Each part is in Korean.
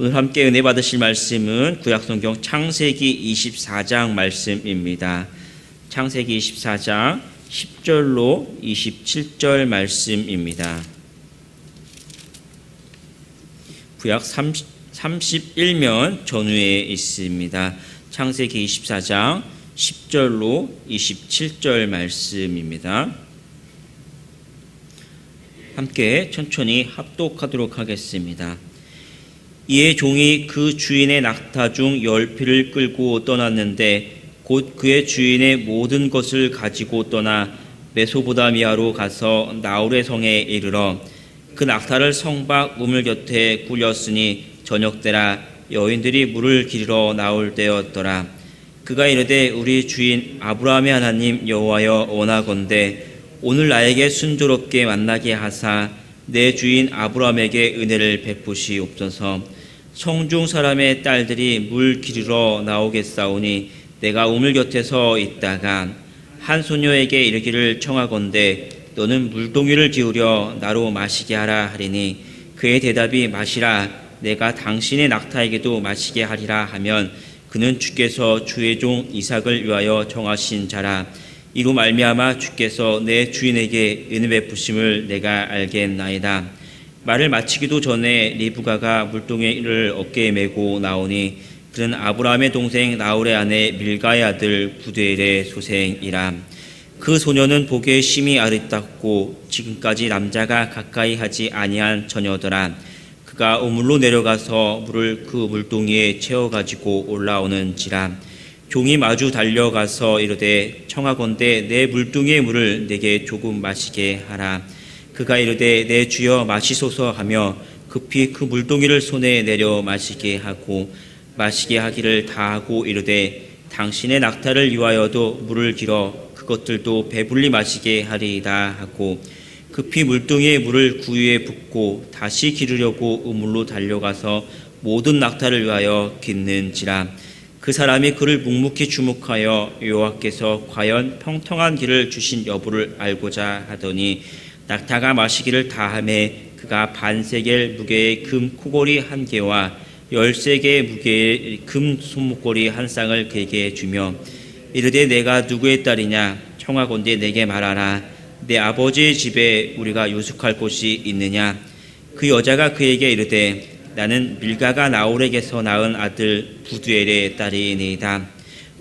오늘 함께 은혜 받으실 말씀은 구약성경 창세기 24장 말씀입니다. 창세기 24장 10절로 27절 말씀입니다. 구약 31면 전후에 있습니다. 창세기 24장 10절로 27절 말씀입니다. 함께 천천히 합독하도록 하겠습니다. 이에 종이 그 주인의 낙타 중 10피를 끌고 떠났는데 곧 그의 주인의 모든 것을 가지고 떠나 메소보다미아로 가서 나홀의 성에 이르러 그 낙타를 성 밖 우물 곁에 굴렸으니 저녁때라 여인들이 물을 기르러 나올 때였더라. 그가 이르되 우리 주인 아브라함의 하나님 여호와여 원하건대 오늘 나에게 순조롭게 만나게 하사 내 주인 아브라함에게 은혜를 베푸시옵소서. 성중 사람의 딸들이 물 기르러 나오겠사오니 내가 우물 곁에 서 있다가 한 소녀에게 이르기를 청하건대 너는 물동이를 기울여 나로 마시게 하라 하리니 그의 대답이 마시라 내가 당신의 낙타에게도 마시게 하리라 하면 그는 주께서 주의 종 이삭을 위하여 정하신 자라. 이로 말미암아 주께서 내 주인에게 은혜 베푸심을 내가 알겠나이다. 말을 마치기도 전에 리브가가 물동이를 어깨에 메고 나오니 그는 아브라함의 동생 나홀의 아내 밀가의 아들 부두엘의 소생이라. 그 소녀는 보기에 심히 아름답고 지금까지 남자가 가까이 하지 아니한 처녀더라. 그가 우물로 내려가서 물을 그 물동이에 채워가지고 올라오는지라. 종이 마주 달려가서 이르되 청하건대 내 물동이의 물을 내게 조금 마시게 하라. 그가 이르되 내 주여 마시소서 하며 급히 그 물동이를 손에 내려 마시게 하고 마시게 하기를 다하고 이르되 당신의 낙타를 위하여도 물을 길어 그것들도 배불리 마시게 하리이다 하고 급히 물동이의 물을 구유에 붓고 다시 기르려고 우물로 달려가서 모든 낙타를 위하여 깃는지라. 그 사람이 그를 묵묵히 주목하여 여호와께서 과연 평통한 길을 주신 여부를 알고자 하더니 낙타가 마시기를 다하매 그가 반세겔 무게의 금 코골이 1개와 13개의 무게의 금 손목걸이 1쌍을 그에게 주며 이르되 내가 누구의 딸이냐 청하건대 내게 말하라. 내 아버지의 집에 우리가 유숙할 곳이 있느냐. 그 여자가 그에게 이르되 나는 밀가가 나홀에게서 낳은 아들 부두엘의 딸이니이다.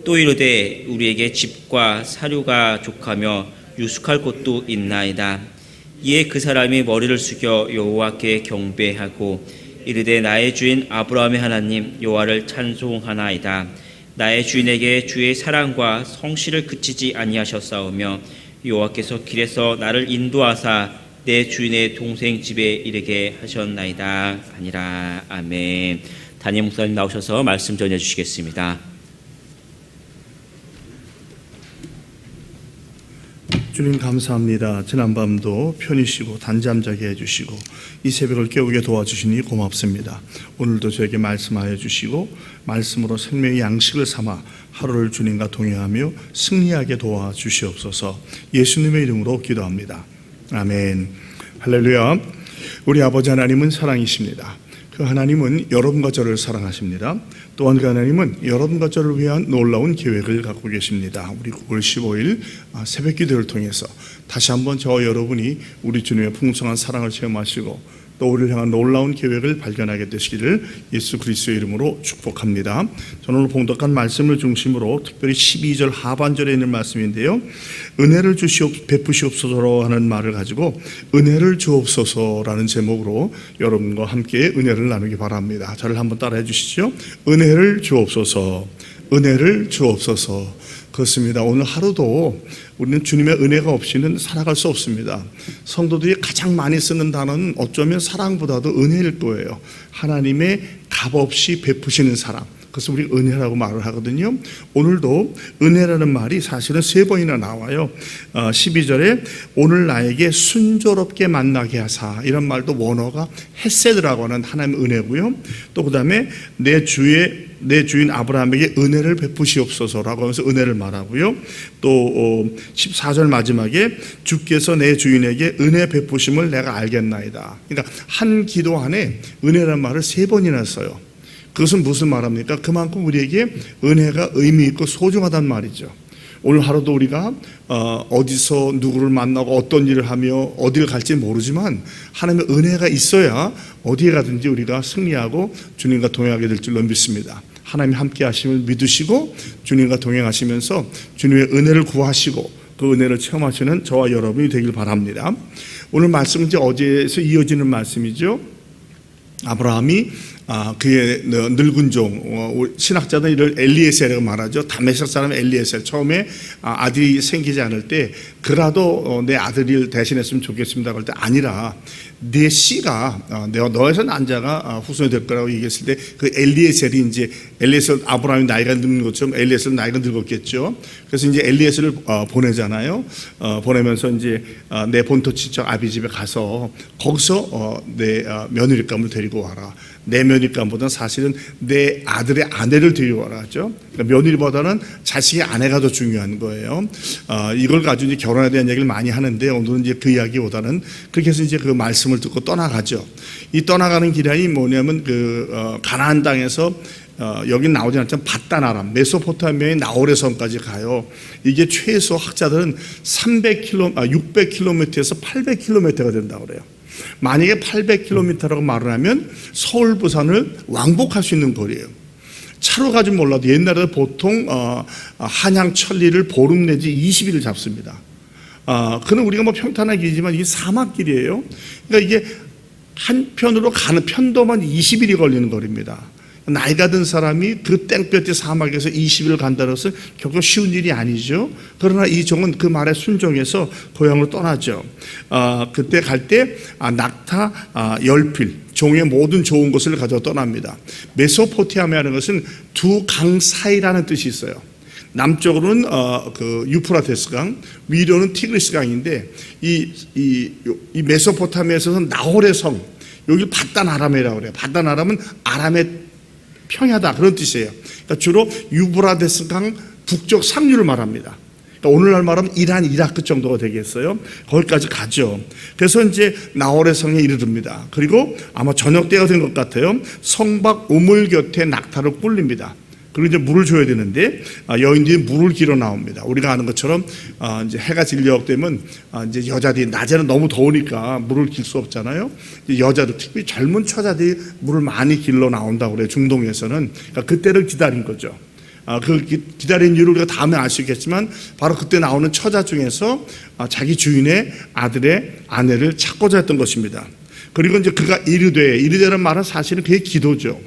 또 이르되 우리에게 집과 사료가 족하며 유숙할 곳도 있나이다. 이에 그 사람이 머리를 숙여 여호와께 경배하고 이르되 나의 주인 아브라함의 하나님 여호와를 찬송하나이다. 나의 주인에게 주의 사랑과 성실을 그치지 아니하셨사오며 여호와께서 길에서 나를 인도하사 내 주인의 동생 집에 이르게 하셨나이다 하니라. 아멘. 담임 목사님 나오셔서 말씀 전해 주시겠습니다. 주님 감사합니다. 지난밤도 편히 쉬고 단잠 자게 해주시고 이 새벽을 깨우게 도와주시니 고맙습니다. 오늘도 저에게 말씀하여 주시고 말씀으로 생명의 양식을 삼아 하루를 주님과 동행하며 승리하게 도와주시옵소서. 예수님의 이름으로 기도합니다. 아멘. 할렐루야. 우리 아버지 하나님은 사랑이십니다. 그 하나님은 여러분과 저를 사랑하십니다. 또한 그 하나님은 여러분과 저를 위한 놀라운 계획을 갖고 계십니다. 우리 9월 15일 새벽 기도를 통해서 다시 한번 저와 여러분이 우리 주님의 풍성한 사랑을 체험하시고 또 우리를 향한 놀라운 계획을 발견하게 되시기를 예수 그리스도의 이름으로 축복합니다. 저는 오늘 봉독한 말씀을 중심으로 특별히 12절 하반절에 있는 말씀인데요. 은혜를 베푸시옵소서로 하는 말을 가지고 은혜를 주옵소서라는 제목으로 여러분과 함께 은혜를 나누기 바랍니다. 저를 한번 따라해 주시죠. 은혜를 주옵소서. 은혜를 주옵소서. 그렇습니다. 오늘 하루도 우리는 주님의 은혜가 없이는 살아갈 수 없습니다. 성도들이 가장 많이 쓰는 단어는 어쩌면 사랑보다도 은혜일 거예요. 하나님의 값없이 베푸시는 사랑. 그래서 우리 은혜라고 말을 하거든요. 오늘도 은혜라는 말이 사실은 3번이나 나와요. 12절에 오늘 나에게 순조롭게 만나게 하사, 이런 말도 원어가 헤세드라고 하는 하나님의 은혜고요. 또 그 다음에 내 주의 내 주인 아브라함에게 은혜를 베푸시옵소서라고 하면서 은혜를 말하고요. 또 14절 마지막에 주께서 내 주인에게 은혜 베푸심을 내가 알겠나이다. 그러니까 한 기도 안에 은혜라는 말을 3번이나 써요. 그것은 무슨 말합니까? 그만큼 우리에게 은혜가 의미 있고 소중하단 말이죠. 오늘 하루도 우리가 어디서 누구를 만나고 어떤 일을 하며 어디를 갈지 모르지만 하나님의 은혜가 있어야 어디에 가든지 우리가 승리하고 주님과 동행하게 될 줄로 믿습니다. 하나님이 함께 하심을 믿으시고 주님과 동행하시면서 주님의 은혜를 구하시고 그 은혜를 체험하시는 저와 여러분이 되길 바랍니다. 오늘 말씀은 이제 어제에서 이어지는 말씀이죠. 아브라함이 그의 늙은 종, 신학자들은 이를 엘리에셀이라고 말하죠. 다메섹 사람 엘리에셀. 처음에 아들이 생기지 않을 때 그라도 내 아들을 대신했으면 좋겠습니다. 그럴 때 아니라 내 씨가 너에서 난 자가 후손이 될 거라고 얘기했을 때 그 엘리에셀이 이제 엘리에셀 아브라함이 나이가 늙는 것처럼 엘리에셀은 나이가 늙었겠죠. 그래서 이제 엘리에셀을 보내잖아요. 보내면서 이제 내 본토 친척 아비 집에 가서 거기서 내 며느리감을 데리고 와라. 내 며느리감보다는 사실은 내 아들의 아내를 데려와라 하죠. 그러니까 며느리보다는 자식의 아내가 더 중요한 거예요. 이걸 가지고 이제 결혼에 대한 얘기를 많이 하는데 오늘은 이제 그 이야기보다는 그렇게 해서 이제 그 말씀을 듣고 떠나가죠. 이 떠나가는 길이 뭐냐면 가나안 땅에서 여기 나오지 않지만 바단-아람 메소포타미아의 나홀의 성까지 가요. 이게 최소 학자들은 600km에서 800km가 된다고 그래요. 만약에 800km라고 말을 하면 서울 부산을 왕복할 수 있는 거리예요. 차로 가지 몰라도 옛날에 보통 한양 천리를 보름 내지 20일을 잡습니다. 그는 우리가 뭐 평탄한 길이지만 이게 사막길이에요. 그러니까 이게 한편으로 가는 편도만 20일이 걸리는 거리입니다. 나이가 든 사람이 그 땡볕의 사막에서 20일을 간다는 것은 결코 쉬운 일이 아니죠. 그러나 이 종은 그 말에 순종해서 고향으로 떠나죠. 그때 갈 때 낙타 10필 종의 모든 좋은 것을 가져 떠납니다. 메소포타미아라는 것은 두 강 사이라는 뜻이 있어요. 남쪽으로는 그 유프라테스 강, 위로는 티그리스 강인데 이 메소포타미아에서는 나홀의 성, 여기 바단-아람이라고 그래요. 바단-아람은 아람의 평야다 그런 뜻이에요. 그러니까 주로 유브라데스 강 북쪽 상류를 말합니다. 그러니까 오늘날 말하면 이란, 이라크 정도가 되겠어요. 거기까지 가죠. 그래서 이제 나홀의 성에 이르릅니다. 그리고 아마 저녁 때가 된 것 같아요. 성박 우물 곁에 낙타를 꿀립니다. 그리고 이제 물을 줘야 되는데 여인들이 물을 길어 나옵니다. 우리가 아는 것처럼 이제 해가 진력되면 이제 여자들이 낮에는 너무 더우니까 물을 길 수 없잖아요. 여자들 특히 젊은 처자들이 물을 많이 길러 나온다고 그래요. 중동에서는. 그러니까 그때를 기다린 거죠. 그 기다린 이유를 우리가 다음에 알 수 있겠지만 바로 그때 나오는 처자 중에서 자기 주인의 아들의 아내를 찾고자 했던 것입니다. 그리고 이제 그가 이르되라는 말은 사실은 그의 기도죠.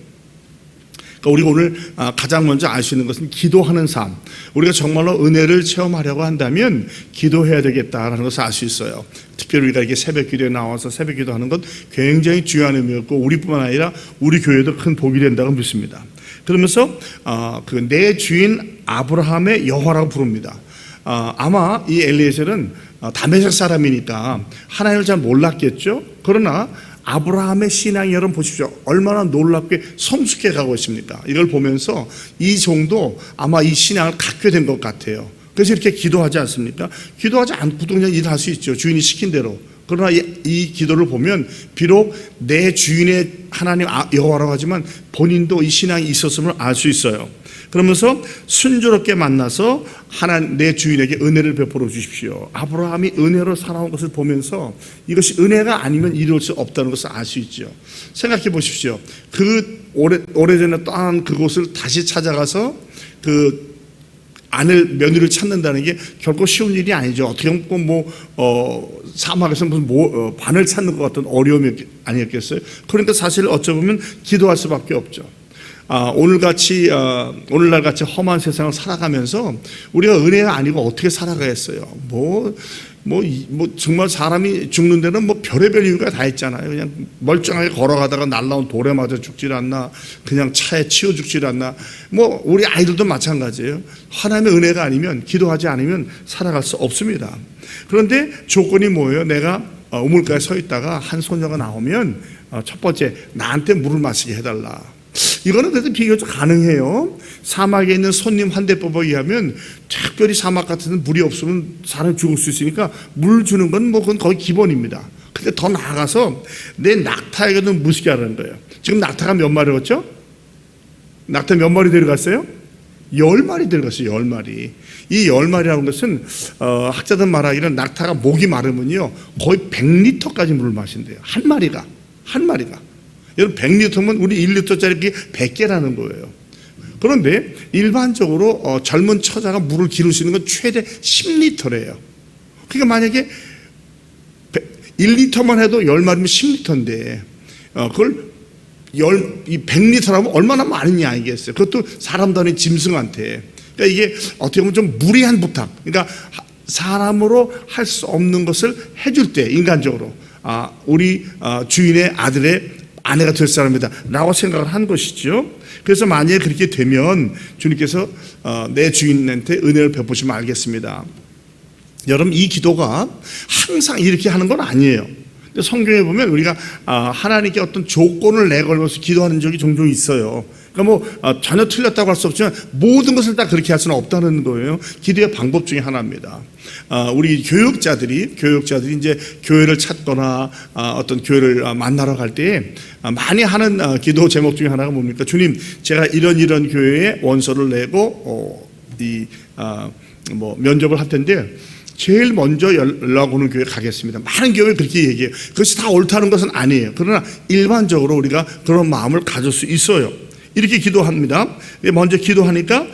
그러니까 우리가 오늘 가장 먼저 알 수 있는 것은 기도하는 삶. 우리가 정말로 은혜를 체험하려고 한다면 기도해야 되겠다라는 것을 알 수 있어요. 특별히 우리가 이게 새벽 기도에 나와서 새벽 기도하는 것 굉장히 중요한 의미였고 우리뿐만 아니라 우리 교회도 큰 복이 된다고 믿습니다. 그러면서 그 내 주인 아브라함의 여호와라고 부릅니다. 아마 이 엘리에셀은 다메섹 사람이니까 하나님을 잘 몰랐겠죠. 그러나 아브라함의 신앙이 여러분 보십시오. 얼마나 놀랍게 성숙해 가고 있습니까? 이걸 보면서 이 종도 아마 이 신앙을 갖게 된 것 같아요. 그래서 이렇게 기도하지 않습니까? 기도하지 않고도 그냥 일할 수 있죠. 주인이 시킨 대로. 그러나 이 기도를 보면 비록 내 주인의 하나님 여호와라고 하지만 본인도 이 신앙이 있었음을 알 수 있어요. 그러면서 순조롭게 만나서 내 주인에게 은혜를 베풀어 주십시오. 아브라함이 은혜로 살아온 것을 보면서 이것이 은혜가 아니면 이룰 수 없다는 것을 알 수 있죠. 생각해 보십시오. 그 오래전에 떠난 그곳을 다시 찾아가서 그 며느리를 찾는다는 게 결코 쉬운 일이 아니죠. 어떻게 보면 사막에서 무슨 반을 찾는 것 같은 어려움이 아니었겠어요. 그러니까 사실 어쩌면 기도할 수밖에 없죠. 오늘날 같이 험한 세상을 살아가면서 우리가 은혜가 아니고 어떻게 살아가겠어요? 정말 사람이 죽는 데는 별의별 이유가 다 있잖아요. 그냥 멀쩡하게 걸어가다가 날라온 돌에 맞아 죽질 않나, 그냥 차에 치여 죽질 않나, 우리 아이들도 마찬가지예요. 하나님의 은혜가 아니면, 기도하지 않으면 살아갈 수 없습니다. 그런데 조건이 뭐예요? 내가 우물가에 서 있다가 한 소녀가 나오면 첫 번째, 나한테 물을 마시게 해달라. 이거는 그래도 비교적 가능해요. 사막에 있는 손님 환대법에 의하면 특별히 사막 같은 데 물이 없으면 사람이 죽을 수 있으니까 물 주는 건 뭐 그건 거의 기본입니다. 근데 더 나아가서 내 낙타에게도 무식이 하라는 거예요. 지금 낙타가 몇 마리였죠? 낙타 몇 마리 데려갔어요? 10마리 데려갔어요. 10마리. 이 10마리라는 것은 학자들 말하기는 낙타가 목이 마르면요 거의 100리터까지 물을 마신대요. 한 마리가. 여러분 100리터면 우리 1리터짜리 100개라는 거예요. 그런데 일반적으로 젊은 처자가 물을 기를 수 있는 건 최대 10리터래요. 그러니까 만약에 1리터만 해도 10마리면 10리터인데 그걸 100리터라면 얼마나 많은 양이겠어요. 그것도 사람도 아닌 짐승한테. 그러니까 이게 어떻게 보면 좀 무리한 부탁. 그러니까 사람으로 할 수 없는 것을 해줄 때 인간적으로 우리 주인의 아들의 아내가 될 사람이다 라고 생각을 한 것이죠. 그래서 만약에 그렇게 되면 주님께서 내 주인한테 은혜를 베푸시면 알겠습니다. 여러분 이 기도가 항상 이렇게 하는 건 아니에요. 성경에 보면 우리가 하나님께 어떤 조건을 내걸면서 기도하는 적이 종종 있어요. 그러니까 뭐 전혀 틀렸다고 할 수 없지만 모든 것을 다 그렇게 할 수는 없다는 거예요. 기도의 방법 중에 하나입니다. 우리 교육자들이 이제 교회를 찾거나 어떤 교회를 만나러 갈 때 많이 하는 기도 제목 중에 하나가 뭡니까? 주님, 제가 이런 교회에 원서를 내고 면접을 할 텐데 제일 먼저 연락 오는 교회 가겠습니다. 많은 교회 그렇게 얘기해요. 그것이 다 옳다는 것은 아니에요. 그러나 일반적으로 우리가 그런 마음을 가질 수 있어요. 이렇게 기도합니다. 먼저 기도하니까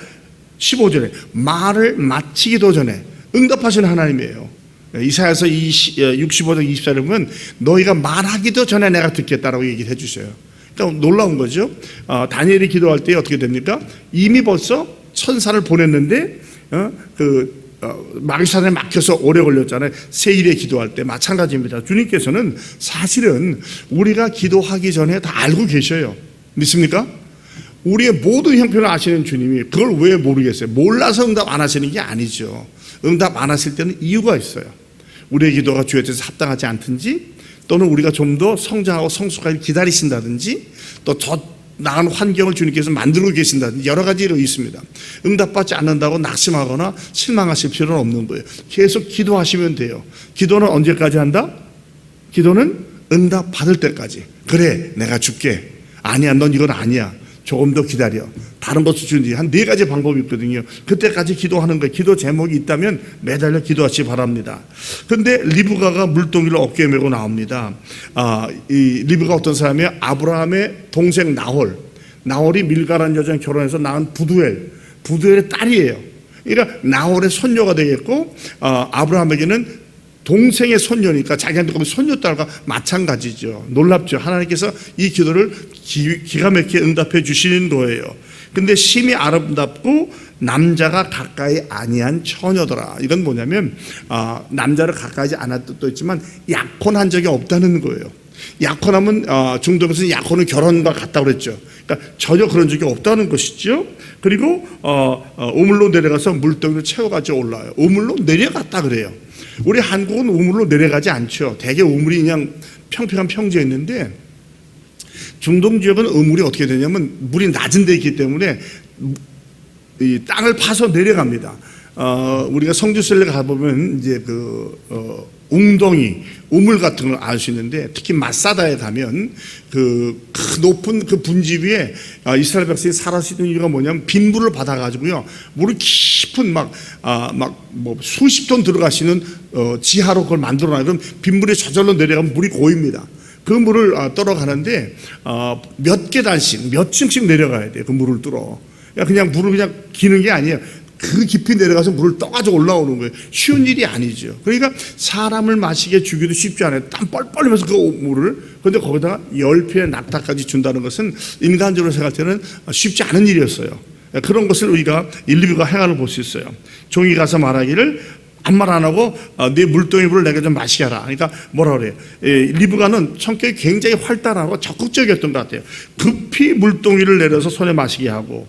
15절에 말을 마치기도 전에 응답하시는 하나님이에요. 이사야서 65장 24절에 보면 너희가 말하기도 전에 내가 듣겠다라고 얘기를 해주셔요. 그러니까 놀라운 거죠. 다니엘이 기도할 때 어떻게 됩니까? 이미 벌써 천사를 보냈는데 마귀사단에 막혀서 오래 걸렸잖아요. 세일에 기도할 때 마찬가지입니다. 주님께서는 사실은 우리가 기도하기 전에 다 알고 계셔요. 믿습니까? 우리의 모든 형편을 아시는 주님이 그걸 왜 모르겠어요? 몰라서 응답 안 하시는 게 아니죠. 응답 안 하실 때는 이유가 있어요. 우리의 기도가 주에 대해서 합당하지 않든지, 또는 우리가 좀 더 성장하고 성숙하게 기다리신다든지, 또 더 나은 환경을 주님께서 만들고 계신다든지 여러 가지로 있습니다. 응답받지 않는다고 낙심하거나 실망하실 필요는 없는 거예요. 계속 기도하시면 돼요. 기도는 언제까지 한다? 기도는 응답 받을 때까지. 그래, 내가 줄게. 아니야, 넌 이건 아니야. 조금 더 기다려. 다른 것을 주는지 한 4가지 방법이 있거든요. 그때까지 기도하는 거예요. 기도 제목이 있다면 매달려 기도하시기 바랍니다. 그런데 리브가가 물동이를 어깨에 메고 나옵니다. 이 리브가 어떤 사람이에요? 아브라함의 동생 나홀이 밀가라는 여자랑 결혼해서 낳은 부두엘의 딸이에요. 그러니까 나홀의 손녀가 되겠고 아브라함에게는 동생의 손녀니까 자기한테 보면 손녀딸과 마찬가지죠. 놀랍죠. 하나님께서 이 기도를 기가 막히게 응답해 주시는 거예요. 근데 심히 아름답고 남자가 가까이 아니한 처녀더라. 이건 뭐냐면 남자를 가까이 않았던 뜻도 있지만 약혼한 적이 없다는 거예요. 약혼하면 중동에서는 약혼은 결혼과 같다고 그랬죠. 그러니까 전혀 그런 적이 없다는 것이죠. 그리고 우물로 내려가서 물동이를 채워가지고 올라와요. 우물로 내려갔다 그래요. 우리 한국은 우물로 내려가지 않죠. 대개 우물이 그냥 평평한 평지에 있는데 중동 지역은 우물이 어떻게 되냐면 물이 낮은 데 있기 때문에 이 땅을 파서 내려갑니다. 우리가 성지순례 가보면 이제 웅덩이, 우물 같은 걸 알 수 있는데 특히 마사다에 가면 그 높은 그 분지 위에 이스라엘 백성이 살아 있는 이유가 뭐냐면 빗물을 받아가지고요. 물을 깊은 뭐 수십 톤 들어가시는 지하로 그걸 만들어놔요. 그럼 빗물이 저절로 내려가면 물이 고입니다. 그 물을 떨어가는데 몇 계단씩, 몇 층씩 내려가야 돼요. 그 물을 뚫어. 그냥 물을 그냥 기는 게 아니에요. 그 깊이 내려가서 물을 떠가지고 올라오는 거예요. 쉬운 일이 아니죠. 그러니까 사람을 마시게 주기도 쉽지 않아요. 땀 뻘뻘 흘리면서 그 물을. 그런데 거기다가 10피의 낙타까지 준다는 것은 인간적으로 생각할 때는 쉽지 않은 일이었어요. 그런 것을 우리가 리브가 행함을 볼 수 있어요. 종이 가서 말하기를 아무 말 안 하고 네 물동이 물을 내게 좀 마시게 하라. 그러니까 뭐라 그래요? 리브가는 성격이 굉장히 활달하고 적극적이었던 것 같아요. 급히 물동이를 내려서 손에 마시게 하고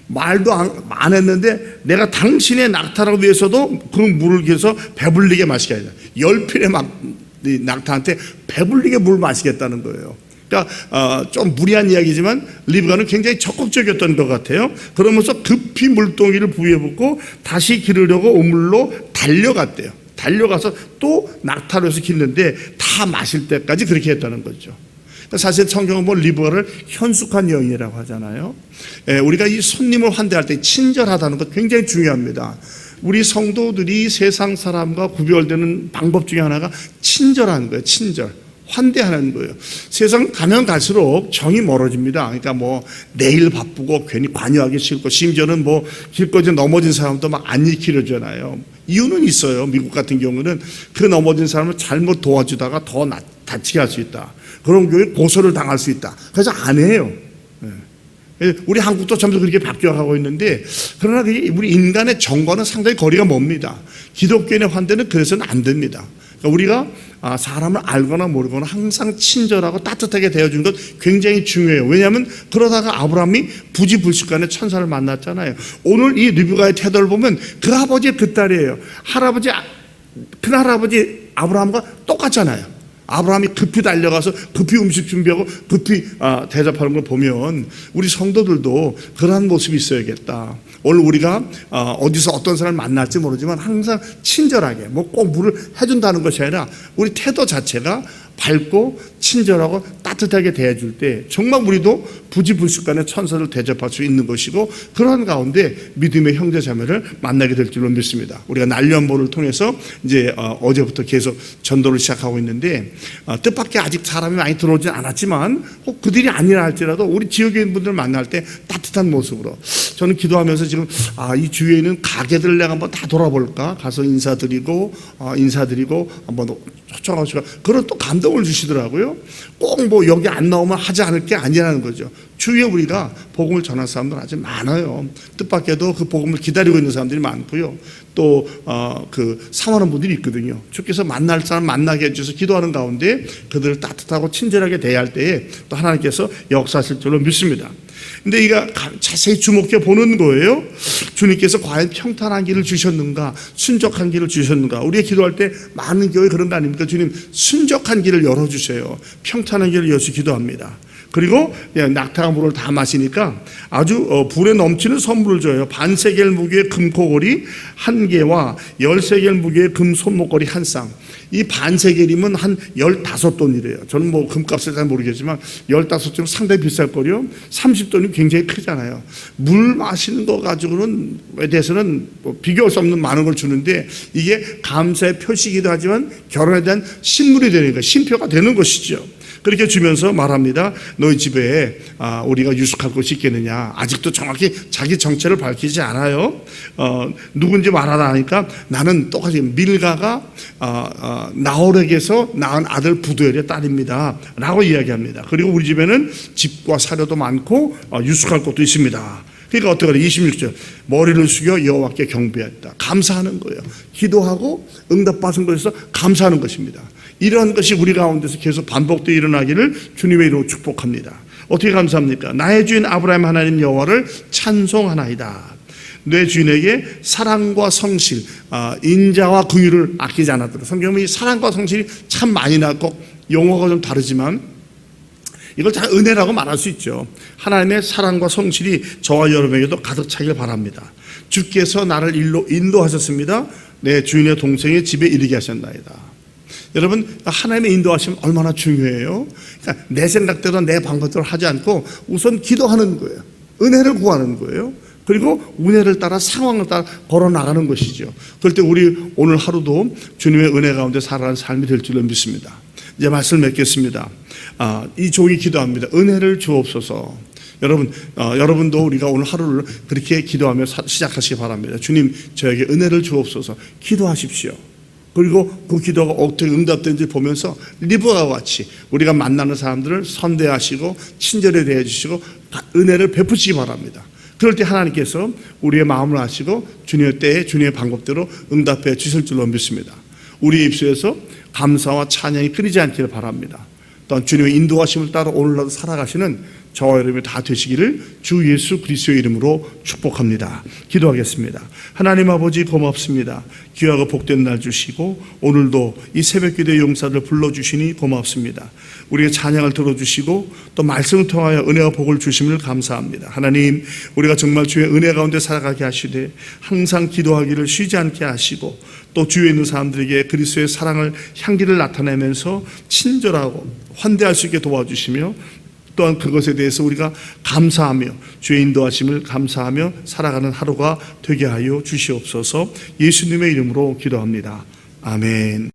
말도 안 했는데 내가 당신의 낙타를 위해서도 그 물을 위해서 배불리게 마시게 하자. 10필의 낙타한테 배불리게 물 마시겠다는 거예요. 그러니까 좀 무리한 이야기지만 리브가는 굉장히 적극적이었던 것 같아요. 그러면서 급히 물동이를 부위에 붓고 다시 기르려고 우물로 달려갔대요. 달려가서 또 낙타로 해서 기르는데 다 마실 때까지 그렇게 했다는 거죠. 사실 성경은 뭐 리브가를 현숙한 여인이라고 하잖아요. 우리가 이 손님을 환대할 때 친절하다는 것 굉장히 중요합니다. 우리 성도들이 세상 사람과 구별되는 방법 중에 하나가 친절한 거예요. 친절. 환대하는 거예요. 세상 가면 갈수록 정이 멀어집니다. 그러니까 뭐 내일 바쁘고 괜히 관여하기 싫고 심지어는 뭐 길거리에 넘어진 사람도 막 안 익히려잖아요. 이유는 있어요. 미국 같은 경우는 그 넘어진 사람을 잘못 도와주다가 더 다치게 할 수 있다. 그런 경우에 고소를 당할 수 있다. 그래서 안 해요. 우리 한국도 점점 그렇게 바뀌어가고 있는데 그러나 우리 인간의 정과는 상당히 거리가 멉니다. 기독교인의 환대는 그래서는 안 됩니다. 그러니까 우리가 사람을 알거나 모르거나 항상 친절하고 따뜻하게 대해주는 것 굉장히 중요해요. 왜냐하면 그러다가 아브라함이 부지불식간에 천사를 만났잖아요. 오늘 이 리브가의 태도를 보면 그 아버지의 그 딸이에요. 큰할아버지 아브라함과 똑같잖아요. 아브라함이 급히 달려가서 급히 음식 준비하고 급히 대접하는 걸 보면 우리 성도들도 그러한 모습이 있어야겠다. 오늘 우리가 어디서 어떤 사람을 만날지 모르지만 항상 친절하게 뭐 꼭 물을 해준다는 것이 아니라 우리 태도 자체가 밝고 친절하고 따뜻하게 대해줄 때 정말 우리도 부지불식간에 천사를 대접할 수 있는 것이고 그런 가운데 믿음의 형제자매를 만나게 될 줄로 믿습니다. 우리가 난련보를 통해서 이제 어제부터 계속 전도를 시작하고 있는데 뜻밖의 아직 사람이 많이 들어오진 않았지만 꼭 그들이 아니라 할지라도 우리 지역에 있는 분들 만날 때 따뜻한 모습으로 저는 기도하면서 지금 이 주위에 있는 가게들 내가 한번 다 돌아볼까 가서 인사드리고 한번 초청하시고 그런 또 감동을 주시더라고요. 꼭 뭐 여기 안 나오면 하지 않을 게 아니라는 거죠. 주위에 우리가 복음을 전할 사람들 아주 많아요. 뜻밖에도 그 복음을 기다리고 있는 사람들이 많고요. 또 그 사모하는 분들이 있거든요. 주께서 만날 사람 만나게 해주셔서 기도하는 가운데 그들을 따뜻하고 친절하게 대할 때에 또 하나님께서 역사하실 줄로 믿습니다. 근데 이가 자세히 주목해 보는 거예요. 주님께서 과연 평탄한 길을 주셨는가, 순적한 길을 주셨는가. 우리가 기도할 때 많은 교회 그런 거 아닙니까? 주님 순적한 길을 열어주세요. 평탄한 길을 여시 기도합니다. 그리고 낙타가 물을 다 마시니까 아주 불에 넘치는 선물을 줘요. 반세겔 무게의 금코걸이 1개와 10세겔 무게의 금 손목걸이 1쌍. 이 반세겔이면 한 15돈이래요. 저는 뭐 금값을 잘 모르겠지만 15돈은 상당히 비쌀 거요. 30돈이 굉장히 크잖아요. 물 마시는 거 가지고는 에 대해서는 뭐 비교할 수 없는 많은 걸 주는데 이게 감사의 표시이기도 하지만 결혼에 대한 신물이 되는 거, 신표가 되는 것이죠. 그렇게 주면서 말합니다. 너희 집에 우리가 유숙할 곳이 있겠느냐. 아직도 정확히 자기 정체를 밝히지 않아요. 누군지 말하라 하니까 나는 똑같이 밀가가 나홀에게서 낳은 아들 부두엘의 딸입니다 라고 이야기합니다. 그리고 우리 집에는 집과 사료도 많고 유숙할 곳도 있습니다. 그러니까 어떻게 그래? 26절 머리를 숙여 여호와께 경배했다. 감사하는 거예요. 기도하고 응답받은 것에서 감사하는 것입니다. 이러한 것이 우리 가운데서 계속 반복되어 일어나기를 주님의 이름으로 축복합니다. 어떻게 감사합니까? 나의 주인 아브라함 하나님 여호와를 찬송하나이다. 내 주인에게 사랑과 성실, 인자와 긍휼을 아끼지 않았더라. 성경은 이 사랑과 성실이 참 많이 나왔고 용어가 좀 다르지만 이걸 다 은혜라고 말할 수 있죠. 하나님의 사랑과 성실이 저와 여러분에게도 가득 차길 바랍니다. 주께서 나를 일로 인도하셨습니다. 내 주인의 동생의 집에 이르게 하셨나이다. 여러분 하나님의 인도하시면 얼마나 중요해요. 그러니까 내 생각대로 내 방법대로 하지 않고 우선 기도하는 거예요. 은혜를 구하는 거예요. 그리고 은혜를 따라 상황을 따라 걸어나가는 것이죠. 그럴 때 우리 오늘 하루도 주님의 은혜 가운데 살아가는 삶이 될 줄로 믿습니다. 이제 말씀을 맺겠습니다. 이 종이 기도합니다. 은혜를 주옵소서. 여러분도 우리가 오늘 하루를 그렇게 기도하며 시작하시기 바랍니다. 주님 저에게 은혜를 주옵소서. 기도하십시오. 그리고 그 기도가 어떻게 응답된지 보면서 리브와 같이 우리가 만나는 사람들을 선대하시고 친절히 대해주시고 은혜를 베푸시기 바랍니다. 그럴 때 하나님께서 우리의 마음을 아시고 주님의 때에 주님의 방법대로 응답해 주실 줄로 믿습니다. 우리의 입술에서 감사와 찬양이 끊이지 않기를 바랍니다. 또한 주님의 인도하심을 따라 오늘날도 살아가시는 저와 여러분이 다 되시기를 주 예수 그리스도의 이름으로 축복합니다. 기도하겠습니다. 하나님 아버지 고맙습니다. 귀하고 복된 날 주시고 오늘도 이 새벽기도의 용사들 불러주시니 고맙습니다. 우리의 찬양을 들어주시고 또 말씀을 통하여 은혜와 복을 주심을 감사합니다. 하나님, 우리가 정말 주의 은혜 가운데 살아가게 하시되 항상 기도하기를 쉬지 않게 하시고 또 주위에 있는 사람들에게 그리스도의 사랑을 향기를 나타내면서 친절하고 환대할 수 있게 도와주시며 또한 그것에 대해서 우리가 감사하며 주의 인도하심을 감사하며 살아가는 하루가 되게 하여 주시옵소서. 예수님의 이름으로 기도합니다. 아멘.